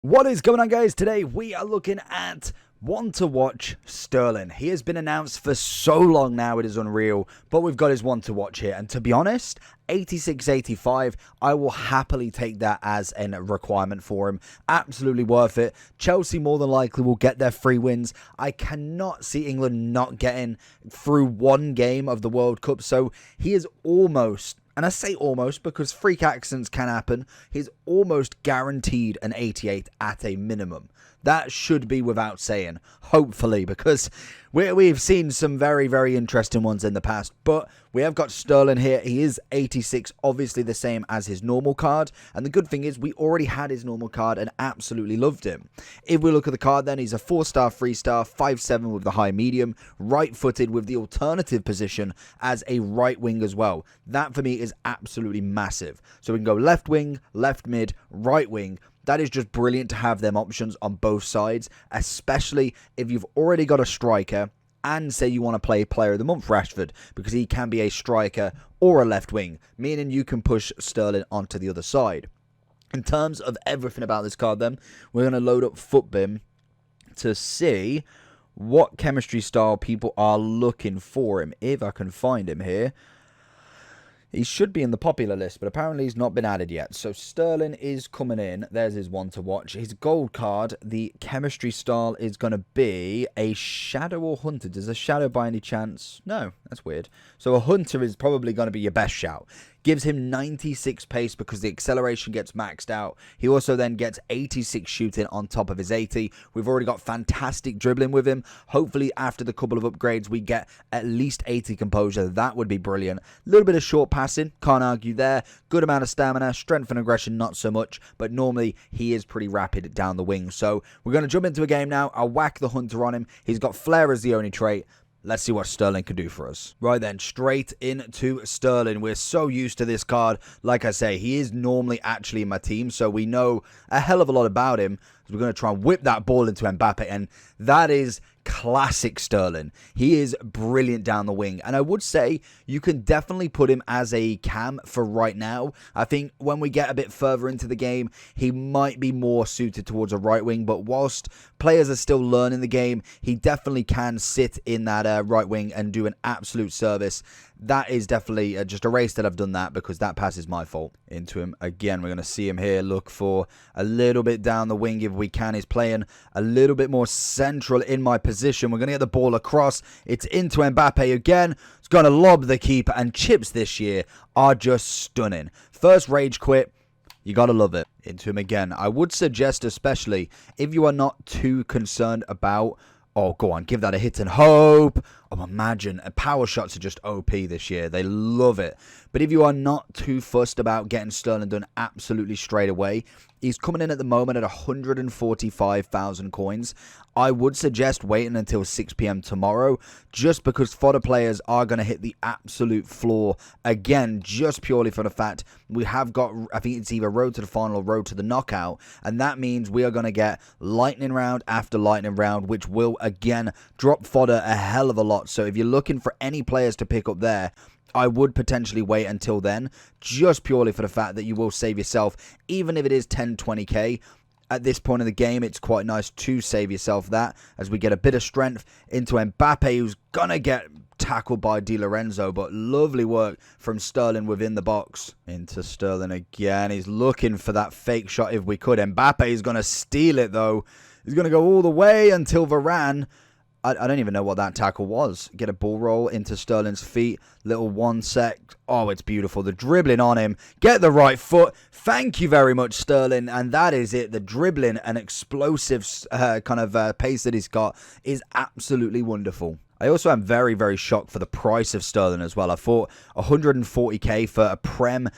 What is going on, guys? Today we are looking at one to watch Sterling. He has been announced for so long now, it is unreal, but we've got his one to watch here. And to be honest, 86-85, I will happily take that as a requirement for him. Absolutely worth it. Chelsea more than likely will get their free wins. I cannot see England not getting through one game of the World Cup, so he is almost, and I say almost because freak accidents can happen, he's almost guaranteed an 88 at a minimum. That should be without saying, hopefully, because we've seen some very, very interesting ones in the past. But we have got Sterling here. He is 86, obviously the same as his normal card. And the good thing is we already had his normal card and absolutely loved him. If we look at the card then, he's a 4-star, 3-star, 5'7" with the high medium, right-footed with the alternative position as a right wing as well. That for me is absolutely massive. So we can go left wing, left mid, right wing. That is just brilliant to have them options on both sides, especially if you've already got a striker and say you want to play Player of the Month Rashford, because he can be a striker or a left wing, meaning you can push Sterling onto the other side. In terms of everything about this card then, we're going to load up Footbin to see what chemistry style people are looking for him, if I can find him here. He should be in the popular list, but apparently he's not been added yet. So Sterling is coming in. There's his one to watch. His gold card, the chemistry style is going to be a Shadow or Hunter. Does a Shadow by any chance? No, that's weird. So a Hunter is probably going to be your best shout. Gives him 96 pace because the acceleration gets maxed out. He also then gets 86 shooting on top of his 80. We've already got fantastic dribbling with him. Hopefully after the couple of upgrades we get at least 80 composure. That would be brilliant. A little bit of short passing, can't argue there. Good amount of stamina, strength and aggression not so much, but normally he is pretty rapid down the wing. So we're going to jump into a game now. I'll whack the Hunter on him. He's got flair as the only trait. Let's see what Sterling can do for us. Right then, straight into Sterling. We're so used to this card. Like I say, he is normally actually in my team, so we know a hell of a lot about him. So we're going to try and whip that ball into Mbappe, and that is classic Sterling. He is brilliant down the wing, and I would say you can definitely put him as a cam for right now. I think when we get a bit further into the game, he might be more suited towards a right wing, but whilst players are still learning the game, he definitely can sit in that right wing and do an absolute service. That is definitely just a race that I've done that because that pass is my fault. Into him again. We're going to see him here. Look for a little bit down the wing if we can. He's playing a little bit more central in my position. We're going to get the ball across. It's into Mbappe again. It's going to lob the keeper, and chips this year are just stunning. First rage quit. You got to love it. Into him again. I would suggest, especially if you are not too concerned about... Oh, go on, give that a hit and hope. Oh, imagine. Power shots are just OP this year. They love it. But if you are not too fussed about getting Sterling done absolutely straight away, he's coming in at the moment at 145,000 coins. I would suggest waiting until 6 p.m. tomorrow, just because fodder players are going to hit the absolute floor again, just purely for the fact we have got, I think it's either road to the final or road to the knockout, and that means we are going to get lightning round after lightning round, which will again drop fodder a hell of a lot. So if you're looking for any players to pick up there, I would potentially wait until then, just purely for the fact that you will save yourself, even if it is 10, 20k. At this point in the game, it's quite nice to save yourself that, as we get a bit of strength into Mbappe, who's going to get tackled by Di Lorenzo, but lovely work from Sterling within the box. Into Sterling again. He's looking for that fake shot if we could. Mbappe is going to steal it, though. He's going to go all the way until Varane. I don't even know what that tackle was. Get a ball roll into Sterling's feet. Little 1 sec. Oh, it's beautiful. The dribbling on him. Get the right foot. Thank you very much, Sterling. And that is it. The dribbling and explosive pace that he's got is absolutely wonderful. I also am very, very shocked for the price of Sterling as well. I thought 140k for a Prem,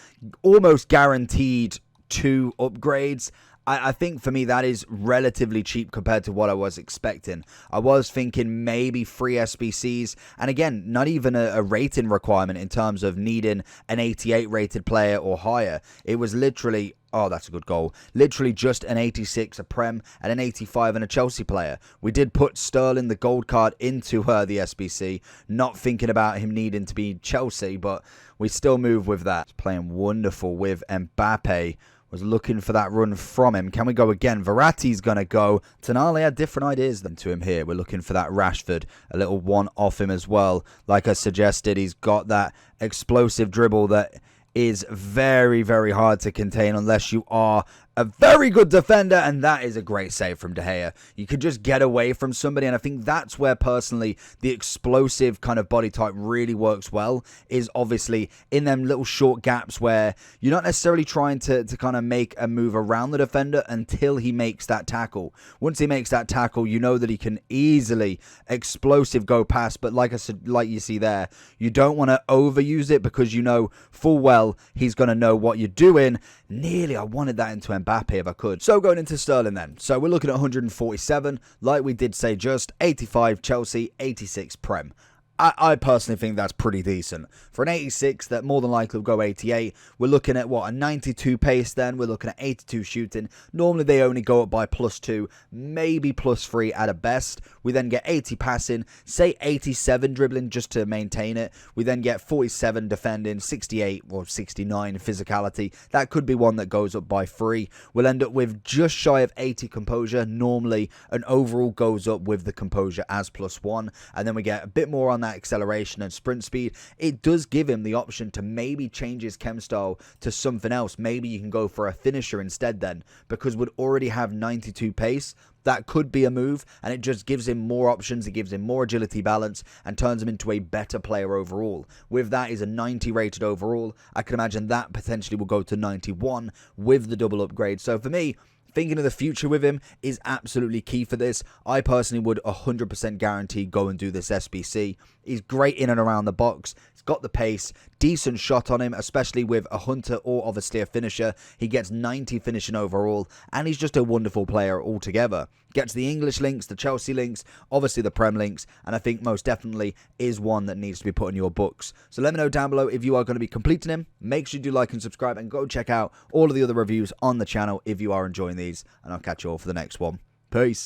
almost guaranteed 2 upgrades. I think for me that is relatively cheap compared to what I was expecting. I was thinking maybe 3 SBCs, and again, not even a rating requirement in terms of needing an 88 rated player or higher. It was literally, oh, that's a good goal, literally just an 86, a Prem, and an 85 and a Chelsea player. We did put Sterling, the gold card, into the SBC, not thinking about him needing to be Chelsea, but we still move with that. Playing wonderful with Mbappe. Was looking for that run from him. Can we go again? Verratti's going to go. Tonali had different ideas than to him here. We're looking for that Rashford. A little one off him as well. Like I suggested, he's got that explosive dribble that is very, very hard to contain unless you are a very good defender, and that is a great save from De Gea. You could just get away from somebody, and I think that's where, personally, the explosive kind of body type really works well, is obviously in them little short gaps where you're not necessarily trying to kind of make a move around the defender until he makes that tackle. Once he makes that tackle, you know that he can easily explosive go past, but like I said, like you see there, you don't want to overuse it because you know full well he's going to know what you're doing. Nearly, I wanted that into Mbappe if I could. So going into Sterling then. So we're looking at 147. Like we did say just, 85 Chelsea, 86 Prem. I personally think that's pretty decent. For an 86 that more than likely will go 88, we're looking at, what, a 92 pace then. We're looking at 82 shooting. Normally they only go up by +2, maybe +3 at a best. We then get 80 passing, say 87 dribbling just to maintain it. We then get 47 defending, 68 or 69 physicality. That could be one that goes up by 3. We'll end up with just shy of 80 composure. Normally an overall goes up with the composure as +1. And then we get a bit more on that acceleration and sprint speed. It does give him the option to maybe change his chem style to something else. Maybe you can go for a finisher instead then, because we'd already have 92 pace. That could be a move, and it just gives him more options. It gives him more agility balance and turns him into a better player overall. With that, he's a 90 rated overall. I can imagine that potentially will go to 91 with the double upgrade. So for me, thinking of the future with him is absolutely key for this. I personally would 100% guarantee go and do this SBC. He's great in and around the box. He's got the pace, decent shot on him, especially with a hunter or obviously a finisher. He gets 90 finishing overall, and he's just a wonderful player altogether. Gets the English links, the Chelsea links, obviously the Prem links, and I think most definitely is one that needs to be put in your books. So let me know down below if you are going to be completing him. Make sure you do like and subscribe, and go check out all of the other reviews on the channel if you are enjoying these, and I'll catch you all for the next one. Peace.